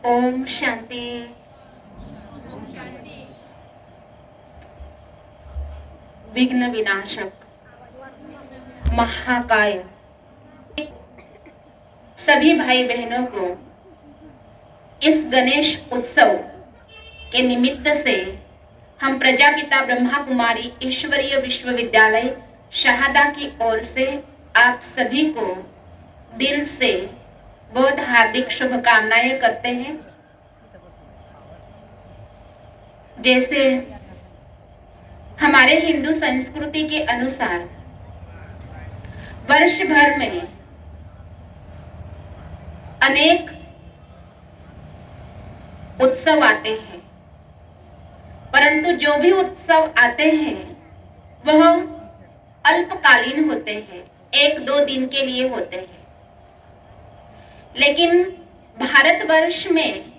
ओम शांति। विघ्न विनाशक महाकाय सभी भाई बहनों को इस गणेश उत्सव के निमित्त से हम प्रजापिता ब्रह्मा कुमारी ईश्वरीय विश्वविद्यालय शहादा की ओर से आप सभी को दिल से बहुत हार्दिक शुभकामनाएं करते हैं। जैसे हमारे हिंदू संस्कृति के अनुसार वर्ष भर में अनेक उत्सव आते हैं, परंतु जो भी उत्सव आते हैं वह अल्पकालीन होते हैं, 1-2 दिन के लिए होते हैं। लेकिन भारतवर्ष में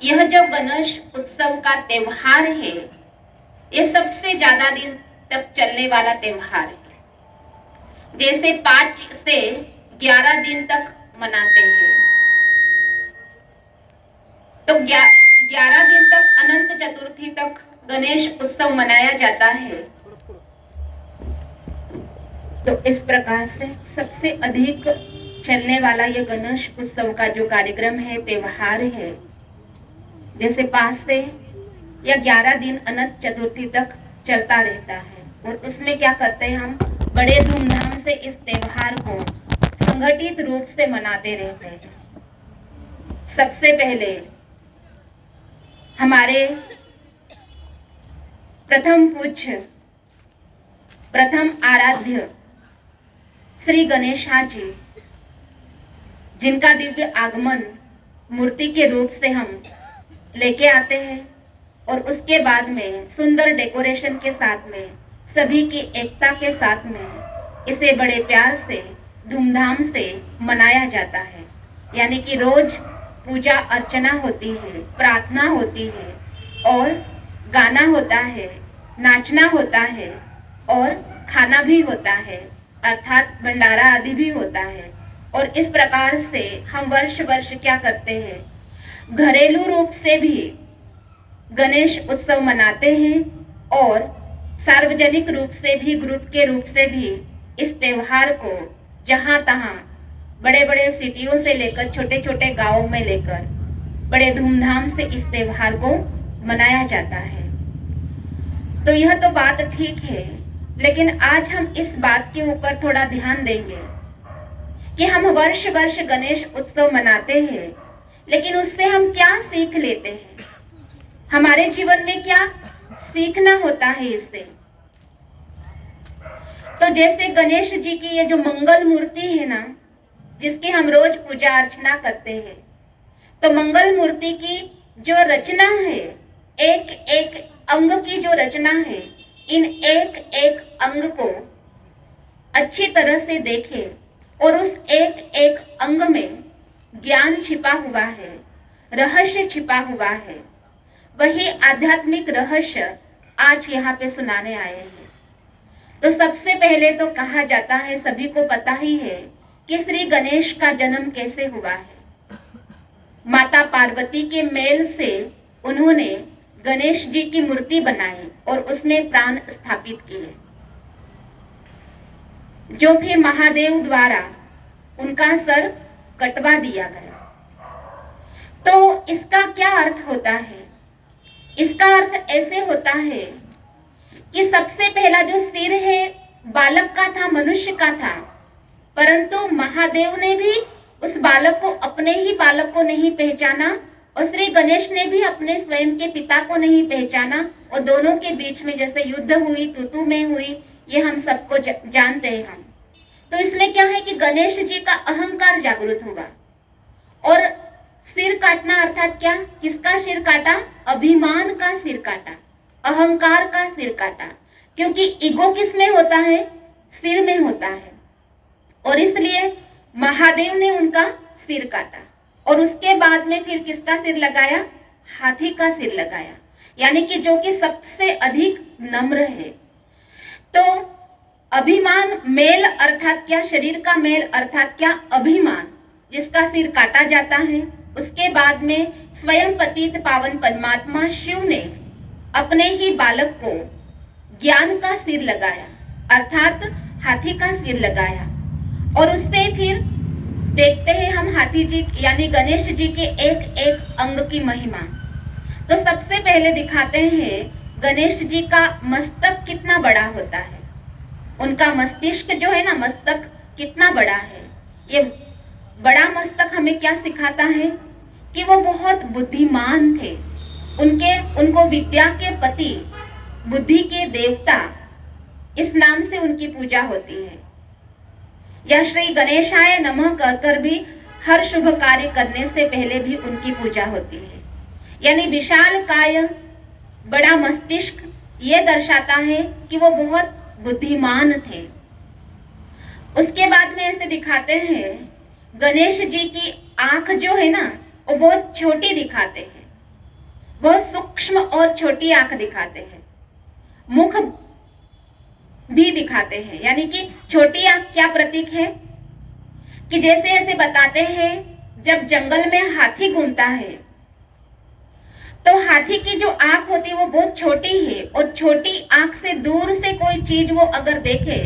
यह जो गणेश उत्सव का त्योहार है, ये सबसे ज्यादा दिन तक चलने वाला त्योहार है। जैसे 5 से 11 दिन तक मनाते हैं, तो 11 दिन तक अनंत चतुर्थी तक गणेश उत्सव मनाया जाता है। तो इस प्रकार से सबसे अधिक चलने वाला ये गणेश उत्सव का जो कार्यक्रम है, त्योहार है, जैसे 5 से या 11 दिन अनंत चतुर्थी तक चलता रहता है। और उसमें क्या करते हैं, हम बड़े धूमधाम से इस त्योहार को संगठित रूप से मनाते रहते हैं। सबसे पहले हमारे प्रथम पूज्य, प्रथम आराध्य श्री गणेशा जी, जिनका दिव्य आगमन मूर्ति के रूप से हम लेके आते हैं, और उसके बाद में सुंदर डेकोरेशन के साथ में सभी की एकता के साथ में इसे बड़े प्यार से धूमधाम से मनाया जाता है। यानी कि रोज पूजा अर्चना होती है, प्रार्थना होती है, और गाना होता है, नाचना होता है, और खाना भी होता है, अर्थात भंडारा आदि भी होता है। और इस प्रकार से हम वर्ष वर्ष क्या करते हैं, घरेलू रूप से भी गणेश उत्सव मनाते हैं, और सार्वजनिक रूप से भी, ग्रुप के रूप से भी इस त्योहार को जहां तहां बड़े बड़े सिटियों से लेकर छोटे छोटे गांवों में लेकर बड़े धूमधाम से इस त्योहार को मनाया जाता है। तो यह तो बात ठीक है, लेकिन आज हम इस बात के ऊपर थोड़ा ध्यान देंगे कि हम वर्ष वर्ष गणेश उत्सव मनाते हैं, लेकिन उससे हम क्या सीख लेते हैं, हमारे जीवन में क्या सीखना होता है इससे। तो जैसे गणेश जी की ये जो मंगल मूर्ति है ना, जिसकी हम रोज पूजा अर्चना करते हैं, तो मंगल मूर्ति की जो रचना है, एक एक अंग की जो रचना है, इन एक एक अंग को अच्छी तरह से देखें, और उस एक एक अंग में ज्ञान छिपा हुआ है, रहस्य छिपा हुआ है। वही आध्यात्मिक रहस्य आज यहाँ पे सुनाने आए हैं। तो सबसे पहले तो कहा जाता है, सभी को पता ही है कि श्री गणेश का जन्म कैसे हुआ है। माता पार्वती के मेल से उन्होंने गणेश जी की मूर्ति बनाई और उसमें प्राण स्थापित किए, जो फिर महादेव द्वारा उनका सर कटवा दिया गया। तो इसका क्या अर्थ होता है? इसका अर्थ ऐसे होता है कि सबसे पहला जो सिर है बालक का था, मनुष्य का था, परंतु महादेव ने भी उस बालक को, अपने ही बालक को नहीं पहचाना, और श्री गणेश ने भी अपने स्वयं के पिता को नहीं पहचाना, और दोनों के बीच में जैसे युद्ध हुई, तू में हुई, ये हम सबको जानते हैं हम। तो इसमें क्या है कि गणेश जी का अहंकार जागृत हुआ, और सिर काटना अर्थात क्या, किसका सिर काटा? अभिमान का सिर काटा, अहंकार का सिर काटा, क्योंकि ईगो किस में होता है? सिर में होता है। और इसलिए महादेव ने उनका सिर काटा, और उसके बाद में फिर किसका सिर लगाया? हाथी का सिर लगाया, यानी कि जो कि सबसे अधिक नम्र है। तो अभिमान, मेल अर्थात क्या? शरीर का मेल अर्थात क्या? अभिमान, जिसका सिर काटा जाता है उसके बाद में स्वयं पतित पावन परमात्मा शिव ने अपने ही बालक को ज्ञान का सिर लगाया, अर्थात हाथी का सिर लगाया। और उससे फिर देखते हैं हम हाथी जी यानी गणेश जी के एक एक अंग की महिमा। तो सबसे पहले दिखाते हैं गणेश जी का मस्तक कितना बड़ा होता है। उनका मस्तिष्क जो है ना, मस्तक कितना बड़ा है। ये बड़ा मस्तक हमें क्या सिखाता है कि वो बहुत बुद्धिमान थे। उनको विद्या के पति, बुद्धि के देवता, इस नाम से उनकी पूजा होती है। या श्री गणेशाय नमः कहकर भी हर शुभ कार्य करने से पहले भी उनकी पूजा होती है। यानी विशाल काय, बड़ा मस्तिष्क, ये दर्शाता है कि वो बहुत बुद्धिमान थे। उसके बाद में ऐसे दिखाते हैं गणेश जी की आंख जो है ना, वो बहुत छोटी दिखाते हैं, बहुत सूक्ष्म और छोटी आंख दिखाते हैं। मुख भी दिखाते हैं, यानी कि छोटी आंख क्या प्रतीक है कि जैसे ऐसे बताते हैं जब जंगल में हाथी घूमता है तो हाथी की जो आंख होती है वो बहुत छोटी है, और छोटी आंख से दूर से कोई चीज वो अगर देखे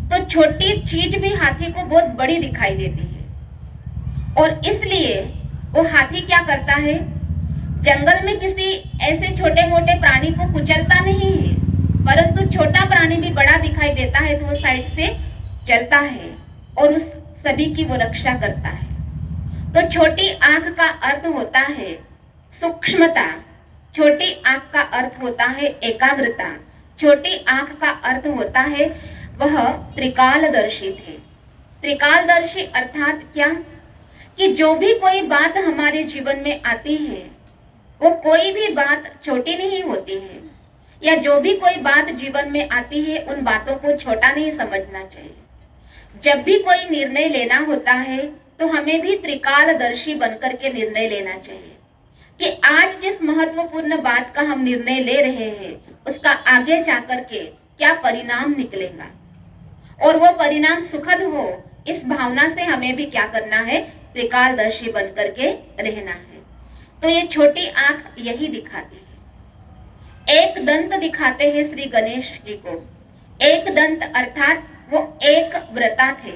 तो छोटी चीज भी हाथी को बहुत बड़ी दिखाई देती है। और इसलिए वो हाथी क्या करता है, जंगल में किसी ऐसे छोटे मोटे प्राणी को कुचलता नहीं है, परंतु छोटा प्राणी भी बड़ा दिखाई देता है तो वो साइड से चलता है और उस सभी की वो रक्षा करता है। तो छोटी आंख का अर्थ होता है सूक्ष्मता, छोटी आंख का अर्थ होता है एकाग्रता, छोटी आंख का अर्थ होता है वह त्रिकालदर्शी थे। त्रिकालदर्शी अर्थात क्या कि जो भी कोई बात हमारे जीवन में आती है वो कोई भी बात छोटी नहीं होती है, या जो भी कोई बात जीवन में आती है उन बातों को छोटा नहीं समझना चाहिए। जब भी कोई निर्णय लेना होता है तो हमें भी त्रिकालदर्शी बनकर के निर्णय लेना चाहिए कि आज जिस महत्वपूर्ण बात का हम निर्णय ले रहे हैं उसका आगे जाकर के क्या परिणाम निकलेगा, और वो परिणाम सुखद हो, इस भावना से हमें भी क्या करना है, त्रिकालदर्शी बनकर के रहना है। तो ये छोटी आंख यही दिखाती है। एक दंत दिखाते हैं श्री गणेश जी को। एक दंत अर्थात वो एक व्रता थे,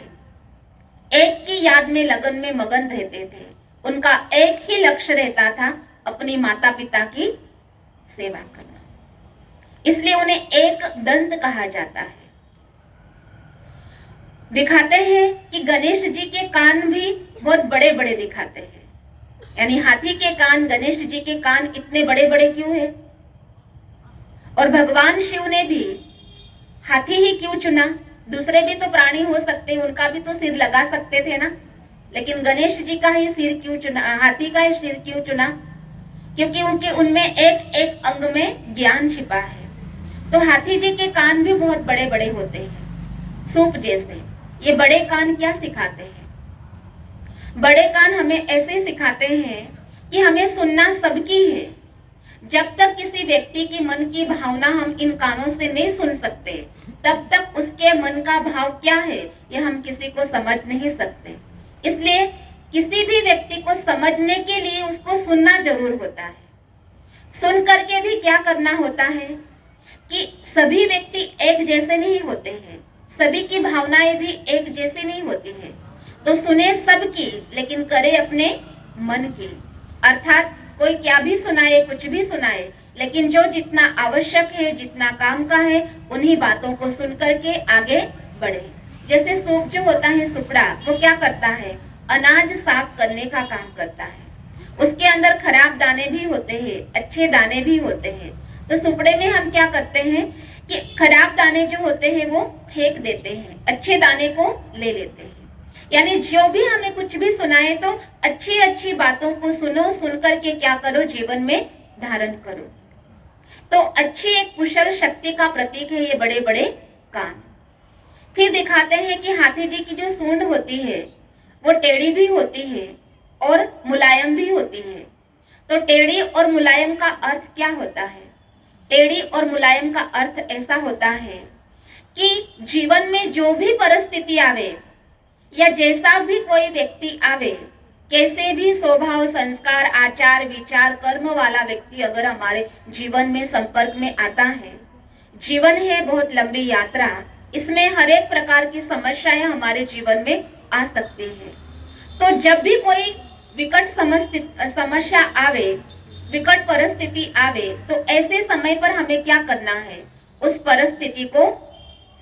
एक की याद में लगन में मगन रहते थे। उनका एक ही लक्ष्य रहता था, अपनी माता पिता की सेवा करना, इसलिए उन्हें एक दंत कहा जाता है। दिखाते हैं कि गणेश जी के कान भी बहुत बड़े बड़े दिखाते हैं, यानी हाथी के कान, गणेश जी के कान इतने बड़े बड़े क्यों है? और भगवान शिव ने भी हाथी ही क्यों चुना? दूसरे भी तो प्राणी हो सकते, उनका भी तो सिर लगा सकते थे ना, लेकिन गणेश जी का ही सिर क्यों चुना, हाथी का ही सिर क्यों चुना? क्योंकि उनमें एक एक अंग में ज्ञान छिपा है। तो हाथी जी के कान भी बहुत बड़े बड़े होते हैं, सूप जैसे। ये बड़े कान क्या सिखाते हैं? बड़े कान हमें ऐसे सिखाते हैं कि हमें सुनना सबकी है। जब तक किसी व्यक्ति की मन की भावना हम इन कानों से नहीं सुन सकते, तब तक उसके मन का भाव क्या है ये हम किसी को समझ नहीं सकते। इसलिए किसी भी व्यक्ति को समझने के लिए उसको सुनना जरूर होता है। सुन करके भी क्या करना होता है कि सभी व्यक्ति एक जैसे नहीं होते हैं, सभी की भावनाएं भी एक जैसी नहीं होती है। तो सुने सबकी, लेकिन करे अपने मन की। अर्थात कोई क्या भी सुनाए, कुछ भी सुनाए, लेकिन जो जितना आवश्यक है, जितना काम का है, उन्हीं बातों को सुन करके आगे बढ़े। जैसे सूप जो होता है, सुपड़ा, वो क्या करता है? अनाज साफ करने का काम करता है। उसके अंदर खराब दाने भी होते हैं, अच्छे दाने भी होते हैं। तो सुपड़े में हम क्या करते हैं कि खराब दाने जो होते हैं वो फेंक देते हैं, अच्छे दाने को ले लेते हैं। यानी जो भी हमें कुछ भी सुनाए तो अच्छी अच्छी बातों को सुनो, सुन करके क्या करो, जीवन में धारण करो। तो अच्छी एक कुशल शक्ति का प्रतीक है ये बड़े बड़े कान। फिर दिखाते हैं कि हाथी जी की जो सूंड होती है वो टेढ़ी भी होती है और मुलायम भी होती है। तो टेढ़ी और मुलायम का अर्थ क्या होता है? टेढ़ी और मुलायम का अर्थ ऐसा होता है कि जीवन में जो भी परिस्थिति आवे या जैसा भी कोई व्यक्ति आवे, कैसे भी स्वभाव, संस्कार, आचार, विचार, कर्म वाला व्यक्ति अगर हमारे जीवन में संपर्क में आता है, जीवन है बहुत लंबी यात्रा, इसमें हर एक प्रकार की समस्याएं हमारे जीवन में आ सकती है। तो जब भी कोई विकट समस्या आवे, विकट परिस्थिति आवे, तो ऐसे समय पर हमें क्या करना है, उस परिस्थिति को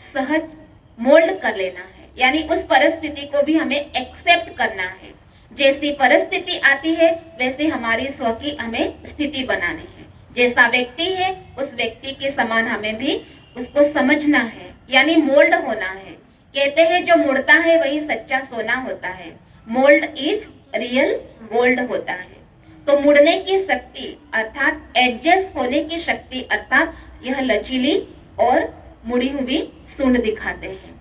सहज मोल्ड कर लेना है, यानी उस परिस्थिति को भी हमें एक्सेप्ट करना है। जैसी परिस्थिति आती है वैसे हमारी स्व की हमें स्थिति बनानी है। जैसा व्यक्ति है उस व्यक्ति के समान हमें भी उसको समझना है, यानी मोल्ड होना है। कहते हैं जो मुड़ता है वही सच्चा सोना होता है। मोल्ड इज रियल गोल्ड होता है। तो मुड़ने की शक्ति अर्थात एडजस्ट होने की शक्ति अर्थात यह लचीली और मुड़ी हुई सूंड दिखाते हैं।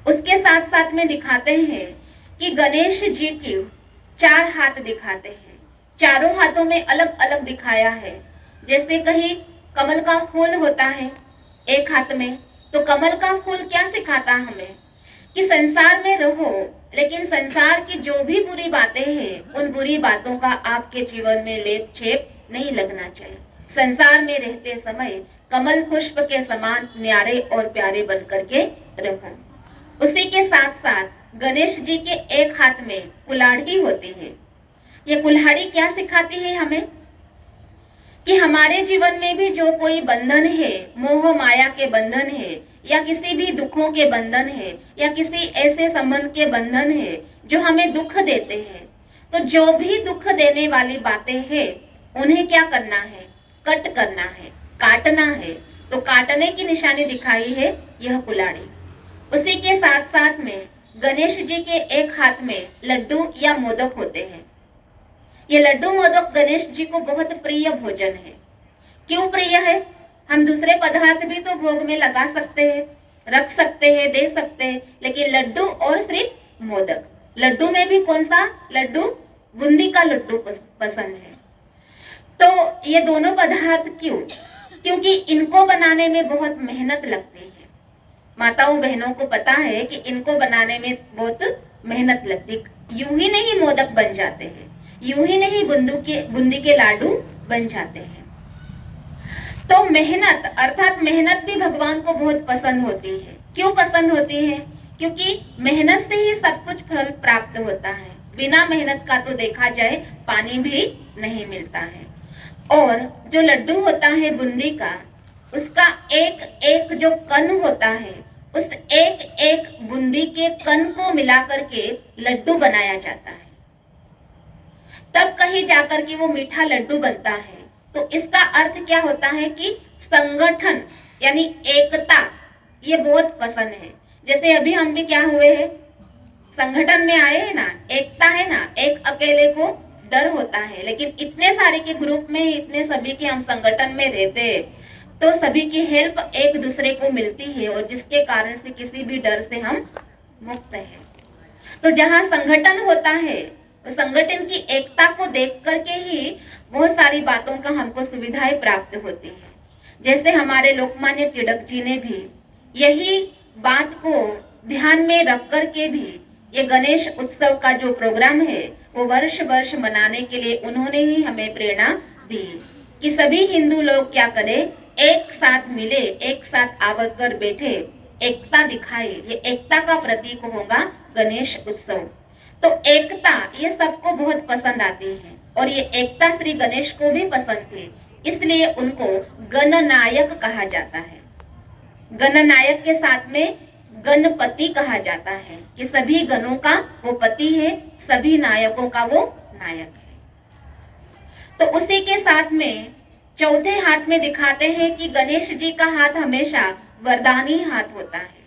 उसके साथ साथ में दिखाते हैं कि गणेश जी की 4 हाथ दिखाते हैं। चारों हाथों में अलग अलग दिखाया है। जैसे कहीं कमल का फूल होता है एक हाथ में, तो कमल का फूल क्या सिखाता हमें कि संसार में रहो, लेकिन संसार की जो भी बुरी बातें हैं उन बुरी बातों का आपके जीवन में लेप छेप नहीं लगना चाहिए। संसार में रहते समय कमल पुष्प के समान न्यारे और प्यारे बनकर के रहो। उसी के साथ साथ गणेश जी के एक हाथ में कुल्हाड़ी होती है। ये कुल्हाड़ी क्या सिखाती है हमें कि हमारे जीवन में भी जो कोई बंधन है, मोह माया के बंधन है, या किसी भी दुखों के बंधन है, या किसी ऐसे संबंध के बंधन है जो हमें दुख देते हैं, तो जो भी दुख देने वाली बातें हैं उन्हें क्या करना है, कट करना है, काटना है। तो काटने की निशानी दिखाई है यह कुल्हाड़ी। उसी के साथ साथ में गणेश जी के एक हाथ में लड्डू या मोदक होते हैं। ये लड्डू मोदक गणेश जी को बहुत प्रिय भोजन है। क्यों प्रिय है? हम दूसरे पदार्थ भी तो भोग में लगा सकते हैं, रख सकते हैं, दे सकते हैं, लेकिन लड्डू और सिर्फ मोदक। लड्डू में भी कौन सा लड्डू? बूंदी का लड्डू पसंद है। तो ये दोनों पदार्थ क्यों? क्योंकि इनको बनाने में बहुत मेहनत लगती है। माताओं बहनों को पता है कि इनको बनाने में बहुत मेहनत लगती। यूं ही नहीं मोदक बन जाते हैं, यूं ही नहीं बूंदी के लाडू बन जाते हैं। तो मेहनत अर्थात मेहनत भी भगवान को बहुत पसंद होती है। क्यों पसंद होती है? क्योंकि मेहनत से ही सब कुछ फल प्राप्त होता है। बिना मेहनत का तो देखा जाए पानी भी नहीं मिलता है। और जो लड्डू होता है बूंदी का, उसका एक एक जो कण होता है, उस एक एक बूंदी के कण को मिलाकर के लड्डू बनाया जाता है, तब कहीं जाकर के वो मीठा लड्डू बनता है। तो इसका अर्थ क्या होता है कि संगठन यानी एकता, ये बहुत पसंद है। जैसे अभी हम भी क्या हुए हैं, संगठन में आए हैं ना, एकता है ना। एक अकेले को डर होता है, लेकिन इतने सारे के ग्रुप में, इतने सभी के हम संगठन में रहते हैं, तो सभी की हेल्प एक दूसरे को मिलती है, और जिसके कारण से किसी भी डर से हम मुक्त हैं। तो जहाँ संगठन होता है, तो संगठन की एकता को देख करके ही बहुत सारी बातों का हमको सुविधाएं प्राप्त होती है। जैसे हमारे लोकमान्य तिलक जी ने भी यही बात को ध्यान में रख करके भी ये गणेश उत्सव का जो प्रोग्राम है वो वर्ष वर्ष मनाने के लिए उन्होंने ही हमें प्रेरणा दी कि सभी हिंदू लोग क्या करें, एक साथ मिले, एक साथ आवर कर बैठे, एकता दिखाए। ये एकता का प्रतीक होगा गणेश उत्सव। तो एकता ये सबको बहुत पसंद आती है, और ये एकता श्री गणेश को भी पसंद थी, इसलिए उनको गणनायक कहा जाता है। गणनायक के साथ में गणपति कहा जाता है कि सभी गणों का वो पति है, सभी नायकों का वो नायक है। तो उसी के साथ में चौथे हाथ में दिखाते हैं कि गणेश जी का हाथ हमेशा वरदानी हाथ होता है,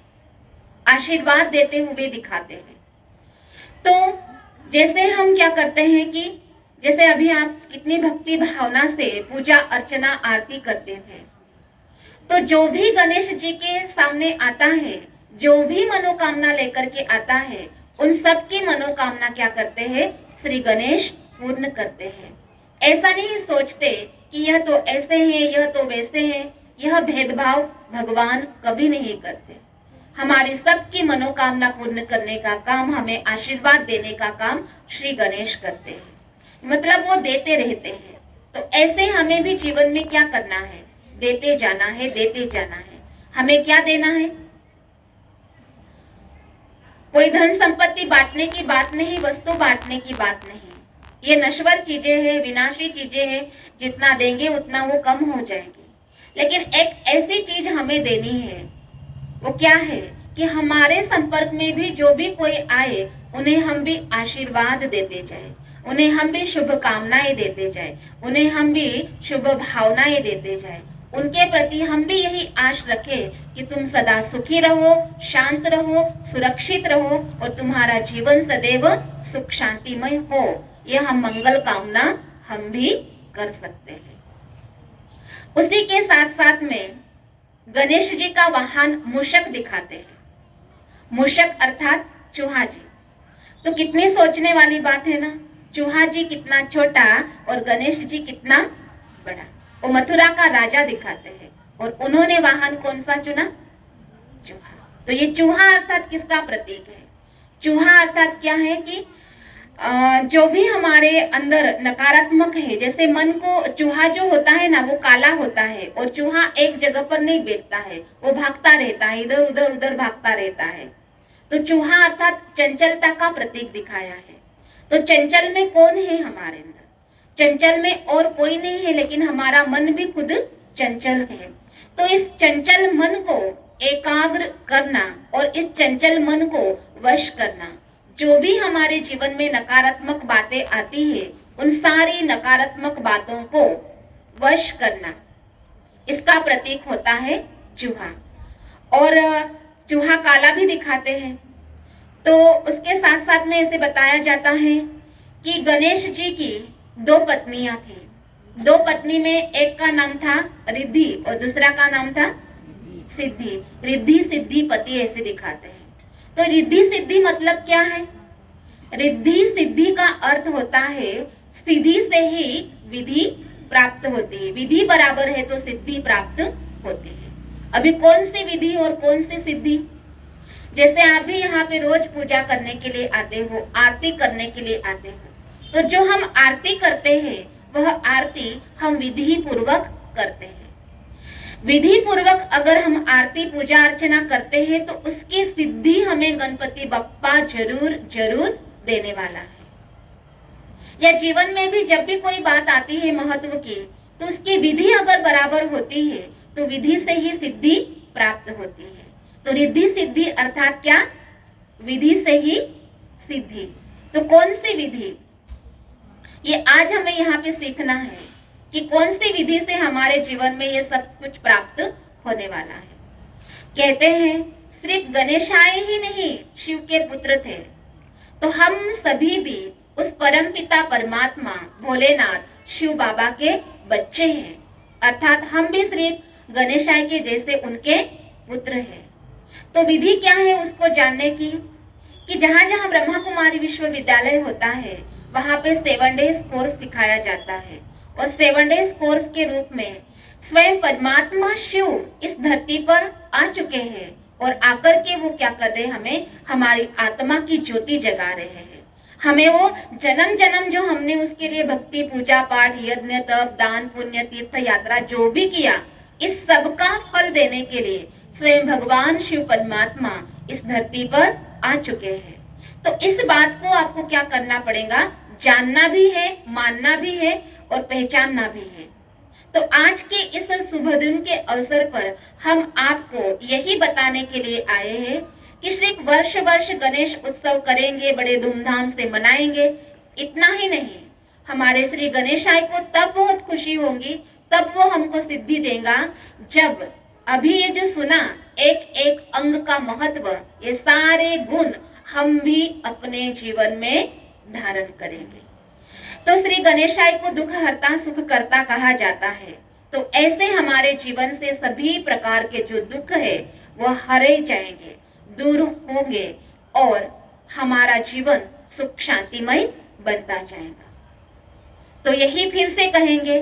आशीर्वाद देते हुए दिखाते हैं। तो जैसे हम क्या करते हैं कि जैसे अभी आप कितनी भक्ति भावना से पूजा अर्चना आरती करते थे, तो जो भी गणेश जी के सामने आता है, जो भी मनोकामना लेकर के आता है, उन सब की मनोकामना क्या करते हैं, श्री गणेश पूर्ण करते हैं। ऐसा नहीं सोचते कि यह तो ऐसे हैं, यह तो वैसे हैं, यह भेदभाव भगवान कभी नहीं करते। हमारी सबकी मनोकामना पूर्ण करने का काम, हमें आशीर्वाद देने का काम श्री गणेश करते हैं। मतलब वो देते रहते हैं। तो ऐसे हमें भी जीवन में क्या करना है? देते जाना है, देते जाना है। हमें क्या देना है? कोई धन संपत्ति बांटने की बात नहीं, वस्तु बांटने की बात नहीं। ये नश्वर चीजें हैं, विनाशी चीजें हैं। जितना देंगे उतना वो कम हो जाएगी। लेकिन एक ऐसी चीज हमें देनी है, वो क्या है कि हमारे संपर्क में भी जो भी कोई आए उन्हें हम भी आशीर्वाद देते जाए, उन्हें हम भी शुभकामनाएं देते जाए, उन्हें हम भी शुभ भावनाएं देते जाए। उनके प्रति हम भी यही आश रखें कि तुम सदा सुखी रहो, शांत रहो, सुरक्षित रहो और तुम्हारा जीवन सदैव सुख शांतिमय हो। यह हम मंगल कामना हम भी कर सकते हैं। उसी के साथ साथ में गणेश जी का वाहन मूषक दिखाते हैं। मूषक अर्थात चूहा जी। तो कितनी सोचने वाली बात है ना। चूहा जी कितना छोटा और गणेश जी कितना बड़ा। वो मथुरा का राजा दिखाते हैं और उन्होंने वाहन कौन सा चुना? चूहा। तो ये चूहा अर्थात किसका प्रतीक है? चूहा अर्थात क्या है कि जो भी हमारे अंदर नकारात्मक है, जैसे मन को, चूहा जो होता है ना वो काला होता है और चूहा एक जगह पर नहीं बैठता है, वो भागता रहता है, इधर उधर उधर भागता रहता है। तो चूहा अर्थात चंचलता का प्रतीक दिखाया है। तो चंचल में कौन है हमारे अंदर? चंचल में और कोई नहीं है, लेकिन हमारा मन भी खुद चंचल है। तो इस चंचल मन को एकाग्र करना और इस चंचल मन को वश करना, जो भी हमारे जीवन में नकारात्मक बातें आती है उन सारी नकारात्मक बातों को वश करना, इसका प्रतीक होता है चूहा। और चूहा काला भी दिखाते हैं। तो उसके साथ साथ में ऐसे बताया जाता है कि गणेश जी की 2 पत्नियां थी। 2 पत्नी में एक का नाम था रिद्धि और दूसरा का नाम था सिद्धि। रिद्धि सिद्धि पति ऐसे दिखाते हैं। तो रिद्धि सिद्धि मतलब क्या है? रिद्धि सिद्धि का अर्थ होता है सिद्धि से ही विधि प्राप्त होती है। विधि बराबर है तो सिद्धि प्राप्त होती है। अभी कौन सी विधि और कौन सी सिद्धि? जैसे आप भी यहाँ पे रोज पूजा करने के लिए आते हो, आरती करने के लिए आते हो, तो जो हम आरती करते हैं वह आरती हम विधि पूर्वक करते हैं। विधि पूर्वक अगर हम आरती पूजा अर्चना करते हैं तो उसकी सिद्धि हमें गणपति बप्पा जरूर जरूर देने वाला है। या जीवन में भी जब भी कोई बात आती है महत्व की, तो उसकी विधि अगर बराबर होती है तो विधि से ही सिद्धि प्राप्त होती है। तो रिद्धि सिद्धि अर्थात क्या? विधि से ही सिद्धि। तो कौन सी विधि? ये आज हमें यहाँ पे सीखना है कि कौन सी विधि से हमारे जीवन में ये सब कुछ प्राप्त होने वाला है। कहते हैं सिर्फ गणेशाय ही नहीं शिव के पुत्र थे, तो हम सभी भी उस परमपिता परमात्मा भोलेनाथ शिव बाबा के बच्चे हैं। अर्थात हम भी सिर्फ गणेशाय के जैसे उनके पुत्र हैं। तो विधि क्या है उसको जानने की, कि जहाँ जहाँ ब्रह्मा कुमारी विश्वविद्यालय होता है वहाँ पे 7 डेज कोर्स सिखाया जाता है। और 7 डेज कोर्स के रूप में स्वयं परमात्मा शिव इस धरती पर आ चुके हैं और आकर के वो क्या कर रहे हैं? हमें हमारी आत्मा की ज्योति जगा रहे हैं। हमें वो जन्म जन्म जो हमने उसके लिए भक्ति पूजा पाठ यज्ञ तप दान पुण्य तीर्थ यात्रा जो भी किया, इस सब का फल देने के लिए स्वयं भगवान शिव परमात्मा इस धरती पर आ चुके हैं। तो इस बात को आपको क्या करना पड़ेगा? जानना भी है, मानना भी है और पहचानना भी है। तो आज के इस शुभ दिन के अवसर पर हम आपको यही बताने के लिए आए हैं कि सिर्फ वर्ष वर्ष गणेश उत्सव करेंगे, बड़े धूमधाम से मनाएंगे, इतना ही नहीं। हमारे श्री गणेशाय को तब बहुत खुशी होगी, तब वो हमको सिद्धि देगा जब अभी ये जो सुना एक एक अंग का महत्व, ये सारे गुण हम भी अपने जीवन में धारण करेंगे। तो श्री गणेशाय को दुख हरता सुख करता कहा जाता है। तो ऐसे हमारे जीवन से सभी प्रकार के जो दुख है वह हरे जाएंगे, दूर होंगे और हमारा जीवन सुख शांतिमय बनता जाएगा। तो यही फिर से कहेंगे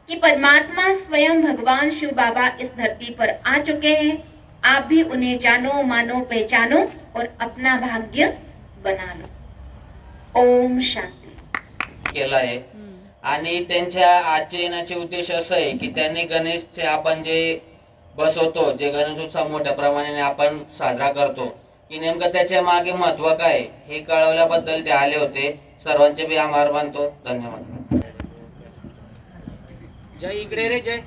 कि परमात्मा स्वयं भगवान शिव बाबा इस धरती पर आ चुके हैं, आप भी उन्हें जानो, मानो, पहचानो और अपना भाग्य बना लो। ओम शांति। केला आहे आणि त्यांच्या आजच्या येण्याचे उद्देश असं आहे की त्यांनी गणेशचे आपण जे बसवतो, जे गणेश उत्सव मोठ्या प्रमाणाने आपण साजरा करतो, की नेमकं त्याच्या मागे महत्व काय हे कळवल्याबद्दल ते आले होते. सर्वांचे मी आभार मानतो. धन्यवाद. जय इकडे रे जय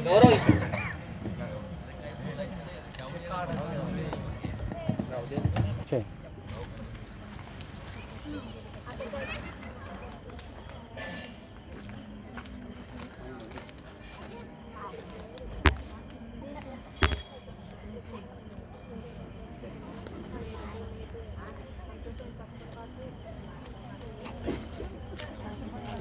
गौरव Okay.